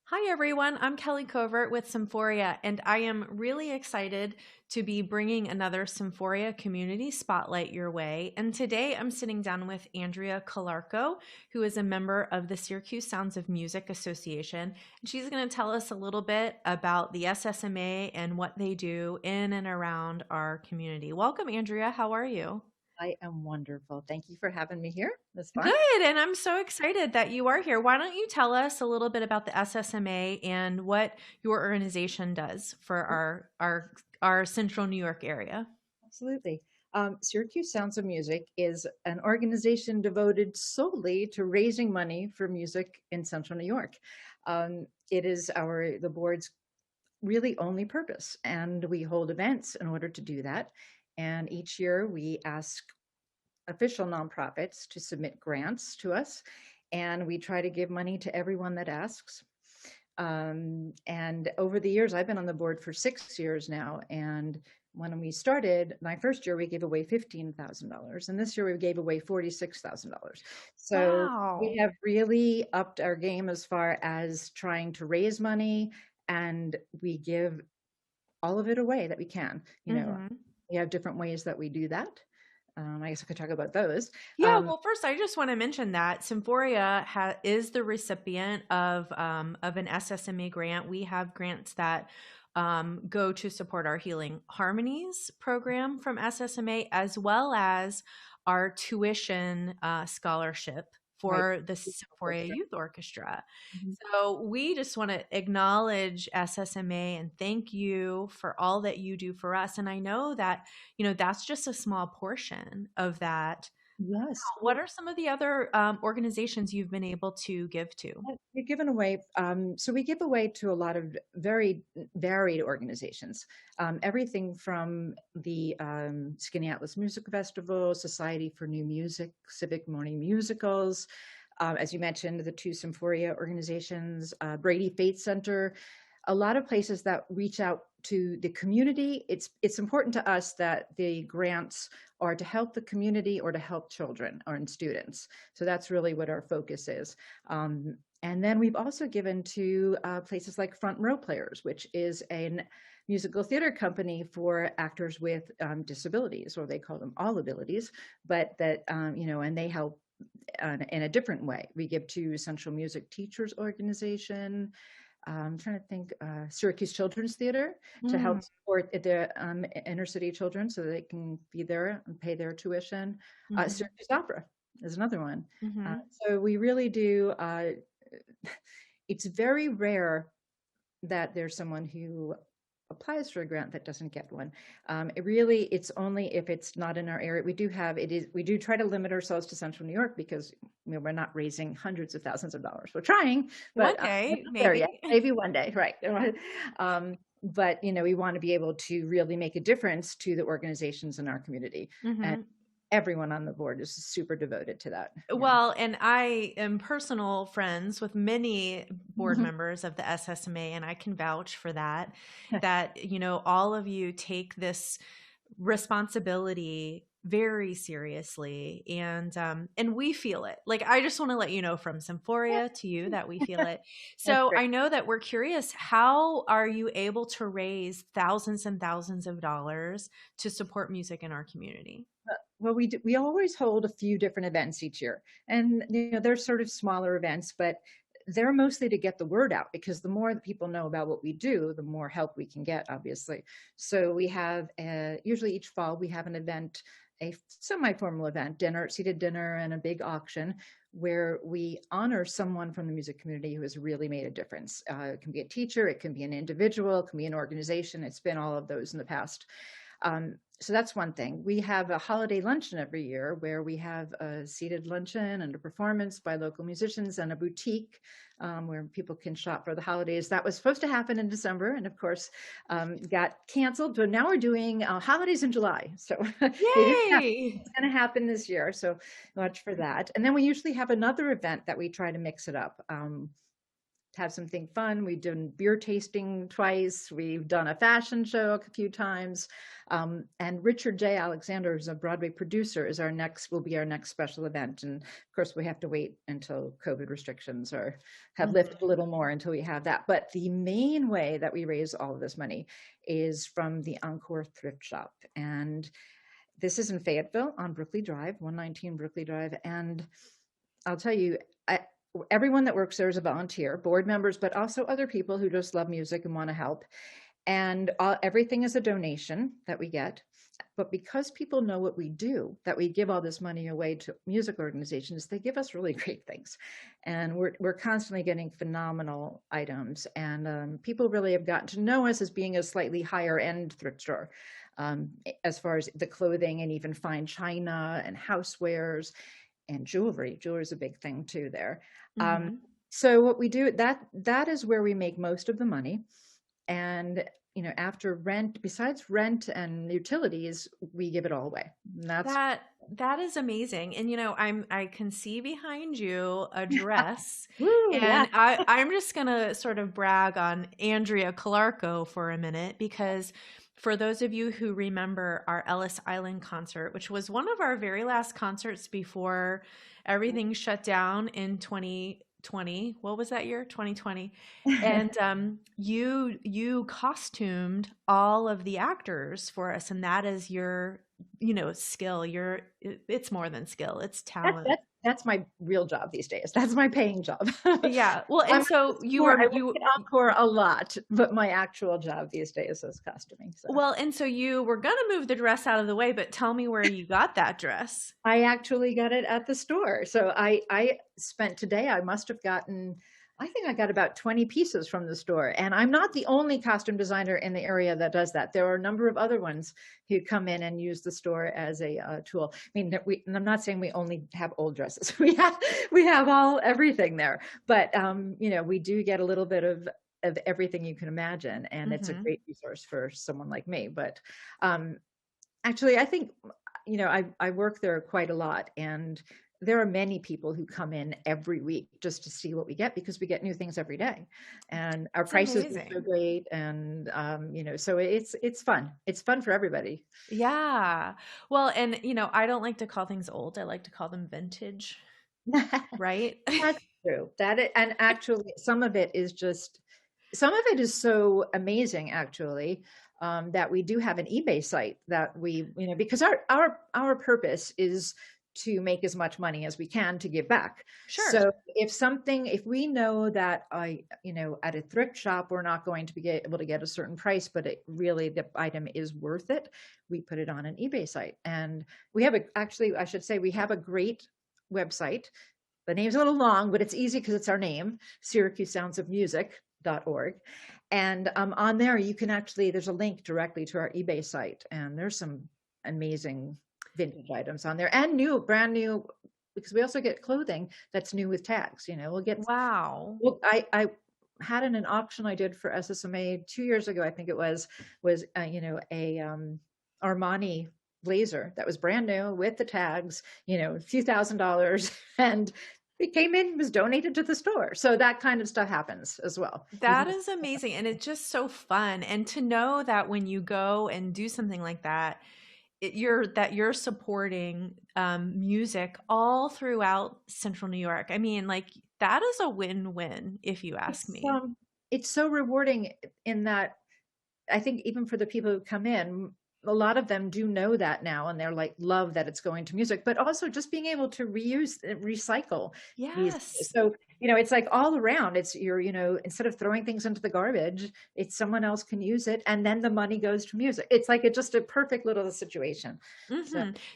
Hi, everyone. I'm Kelly Covert with Symphoria, and I am really excited to be bringing another Symphoria community spotlight your way. And today I'm sitting down with Andrea Calarco, who is a member of the Syracuse Sounds of Music Association. And she's going to tell us a little bit about the SSMA and what they do in and around our community. Welcome, Andrea. How are you? I am wonderful. Thank you for having me here. That's fun. Good, and I'm so excited that you are here. Why don't you tell us a little bit about the SSMA and what your organization does for our Central New York area? Absolutely. Syracuse Sounds of Music is an organization devoted solely to raising money for music in Central New York. It is the board's really only purpose, and we hold events in order to do that. And each year we ask official nonprofits to submit grants to us, and we try to give money to everyone that asks. And over the years, I've been on the board for 6 years now. And when we started, my first year, we gave away $15,000. And this year, we gave away $46,000. So we Wow. have really upped our game as far as trying to raise money. And we give all of it away that we can. Hmm. We have different ways that we do that. I guess I could talk about those. Yeah, well, first, I just want to mention that Symphoria is the recipient of an SSMA grant. We have grants that go to support our Healing Harmonies program from SSMA, as well as our tuition scholarship Right. for the Symphoria Youth Orchestra. Mhm. So we just want to acknowledge SSMA and thank you for all that you do for us. And I know that, that's just a small portion of that. Yes. What are some of the other organizations you've been able to give to? We're given away, so we give away to a lot of very varied organizations. Everything from the Skinny Atlas Music Festival, Society for New Music, Civic Morning Musicals, as you mentioned, the two Symphoria organizations, Brady Faith Center, a lot of places that reach out to the community. It's important to us that the grants are to help the community or to help children or students. So that's really what our focus is. And then we've also given to places like Front Row Players, which is a musical theater company for actors with disabilities, or they call them all abilities, but that, and they help in a different way. We give to Central Music Teachers Organization. I'm trying to think, Syracuse Children's Theater to help Mm, support the inner city children so they can be there and pay their tuition. mhm, Syracuse Opera is another one. mhm. So we really do. It's very rare that there's someone who applies for a grant that doesn't get one. It's only if it's not in our area. We do try to limit ourselves to Central New York because we're not raising hundreds of thousands of dollars. We're trying, but One we're day, not there yet. maybe. Maybe one day, right? But we want to be able to really make a difference to the organizations in our community, and Mhm. everyone on the board is super devoted to that. Well, and I am personal friends with many board members of the SSMA, and I can vouch for that, that, all of you take this responsibility very seriously, and we feel it. Like, I just want to let you know from Symphoria to you that we feel it. That's So great. I know that we're curious, how are you able to raise thousands and thousands of dollars to support music in our community? Well, we always hold a few different events each year, and they're sort of smaller events, but they're mostly to get the word out because the more that people know about what we do, the more help we can get, obviously. So we have usually each fall we have an event, a semi-formal event, seated dinner, and a big auction where we honor someone from the music community who has really made a difference. It can be a teacher, it can be an individual, it can be an organization. It's been all of those in the past. So that's one thing. We have a holiday luncheon every year where we have a seated luncheon and a performance by local musicians and a boutique where people can shop for the holidays. That was supposed to happen in December and, of course, got canceled. But now we're doing holidays in July. So it is happening. Yay! It's going to happen this year. So watch for that. And then we usually have another event that we try to mix it up. have something fun. We've done beer tasting twice. We've done a fashion show a few times. And Richard J. Alexander, who's a Broadway producer, will be our next special event. And of course, we have to wait until COVID restrictions have lifted a little more until we have that. But the main way that we raise all of this money is from the Encore Thrift Shop. And this is in Fayetteville on Brookley Drive, 119 Brookley Drive. And I'll tell you, everyone that works there is a volunteer, board members, but also other people who just love music and want to help. And everything is a donation that we get. But because people know what we do, that we give all this money away to music organizations, they give us really great things. And we're constantly getting phenomenal items. And people really have gotten to know us as being a slightly higher end thrift store, as far as the clothing and even fine china and housewares and jewelry. Jewelry is a big thing too there. So what we do, that is where we make most of the money. And after rent, besides rent and utilities, we give it all away. And that is amazing. And I can see behind you a dress. Woo, and yeah. I'm just gonna sort of brag on Andrea Calarco for a minute, because for those of you who remember our Ellis Island concert, which was one of our very last concerts before everything shut down in 2020, what was that year? 2020. And you costumed all of the actors for us, and that is your skill. It's more than skill, it's talent. That's my real job these days. That's my paying job. Yeah. Well, and so I work at Encore a lot, but my actual job these days is costuming. So. Well, and so you were going to move the dress out of the way, but tell me where you got that dress. I actually got it at the store. So I spent today, I think I got about 20 pieces from the store. And I'm not the only costume designer in the area that does that. There are a number of other ones who come in and use the store as a tool. I mean, I'm not saying we only have old dresses. We have everything there. But, we do get a little bit of everything you can imagine. And it's a great resource for someone like me. But actually, I think, I work there quite a lot. And there are many people who come in every week just to see what we get, because we get new things every day, and our prices are so great. And, so it's fun. It's fun for everybody. Yeah. Well, and, I don't like to call things old. I like to call them vintage. Right. That's true. And actually some of it is so amazing, actually, that we do have an eBay site that we, because our purpose is to make as much money as we can to give back. Sure. So if we know that at a thrift shop, we're not going to be able to get a certain price, but the item is worth it, we put it on an eBay site. And we have I should say we have a great website. The name's a little long, but it's easy because it's our name, SyracuseSoundsOfMusic.org. And on there, you can there's a link directly to our eBay site. And there's some amazing vintage items on there, and brand new, because we also get clothing that's new with tags. We'll get. Wow. Well, I had in an auction I did for Ssma 2 years ago, I think it was a Armani blazer that was brand new with the tags, a few $1,000s, and it came in, was donated to the store. So that kind of stuff happens as well. That is amazing, and it's just so fun. And to know that when you go and do something like that, you're supporting music all throughout Central New York. I mean, that is a win-win, if you ask me. It's so rewarding in that I think even for the people who come in, a lot of them do know that now, and they're love that it's going to music, but also just being able to recycle. Yes. So, it's all around. It's instead of throwing things into the garbage, it's someone else can use it, and then the money goes to music. It's it's just a perfect little situation.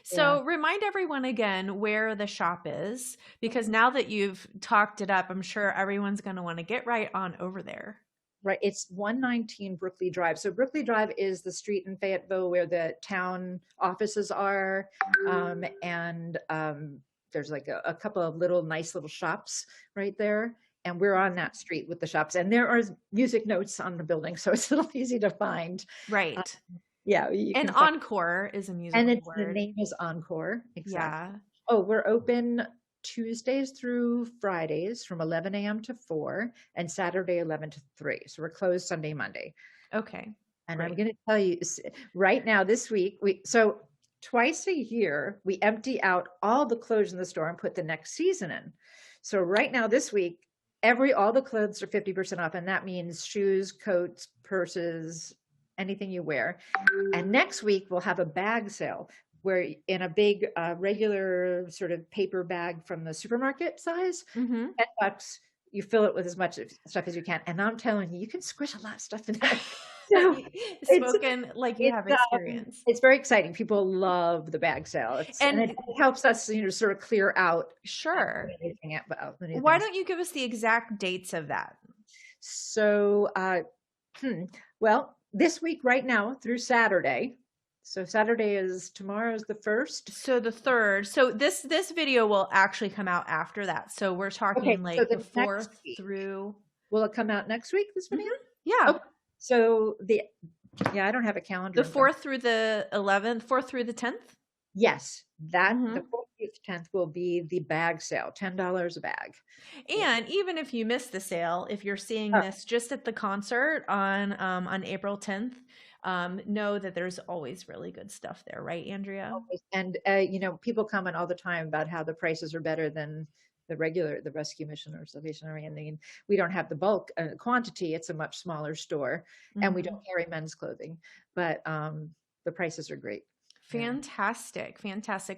So remind everyone again where the shop is, because now that you've talked it up, I'm sure everyone's going to want to get right on over there. Right. It's 119 Brookley Drive. So Brookley Drive is the street in Fayetteville where the town offices are. And there's a couple of nice little shops right there. And we're on that street with the shops. And there are music notes on the building, so it's a little easy to find. Right. Yeah. And Encore is a music and word. The name is Encore. Exactly. Yeah. Oh, we're open Tuesdays through Fridays from 11 a.m. to 4 and Saturday 11 to 3. So we're closed Sunday, Monday. Okay. And Great. I'm going to tell you right now this week, so twice a year, we empty out all the clothes in the store and put the next season in. So right now this week, all the clothes are 50% off. And that means shoes, coats, purses, anything you wear. And next week we'll have a bag sale where in a big regular sort of paper bag from the supermarket size, $10, you fill it with as much stuff as you can. And I'm telling you, you can squish a lot of stuff in there. So Spoken like you have experience. It's very exciting. People love the bag sale. And it helps us, sort of clear out. Sure. Why don't you give us the exact dates of that? So, well, this week right now through Saturday. So tomorrow is the 1st. So the 3rd. So this video will actually come out after that. So we're talking so the 4th through. Will it come out next week, this video? Yeah. Okay. So I don't have a calendar. The 4th through the 11th, 4th through the 10th? Yes. The 4th through the 10th will be the bag sale, $10 a bag. And even if you miss the sale, if you're seeing this just at the concert on April 10th, know that there's always really good stuff there, right, Andrea? And people comment all the time about how the prices are better than the rescue mission or Salvation Army. And we don't have the bulk quantity. It's a much smaller store, and we don't carry men's clothing, but the prices are great. Fantastic.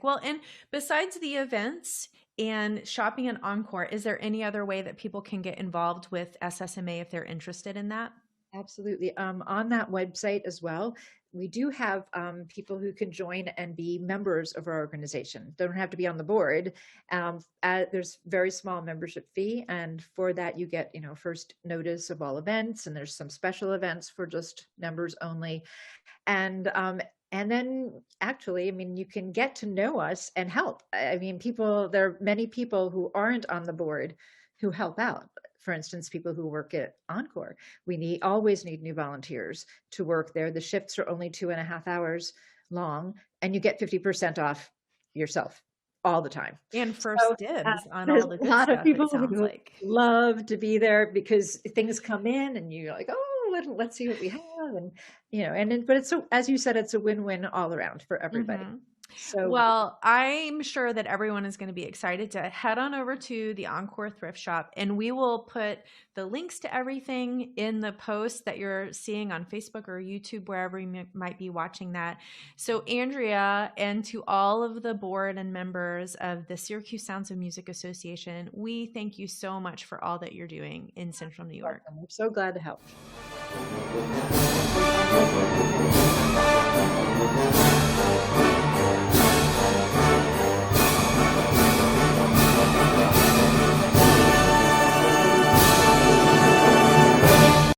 Well, and besides the events and shopping at Encore, is there any other way that people can get involved with SSMA if they're interested in that? Absolutely. On that website as well, we do have people who can join and be members of our organization. Don't have to be on the board. There's very small membership fee, and for that you get first notice of all events, and there's some special events for just members only. And then actually, you can get to know us and help. There are many people who aren't on the board who help out. For instance, people who work at Encore. We always need new volunteers to work there. The shifts are only 2.5 hours long, and you get 50% off yourself all the time. And first dibs on all the good stuff. A lot of people who love to be there because things come in and you're like, oh, let's see what we have. And but as you said, it's a win-win all around for everybody. So, well, I'm sure that everyone is going to be excited to head on over to the Encore thrift shop, and we will put the links to everything in the post that you're seeing on Facebook or YouTube, wherever you might be watching that. So Andrea, and to all of the board and members of the Syracuse Sounds of Music Association, we thank you so much for all that you're doing in Central New York. I'm so glad to help.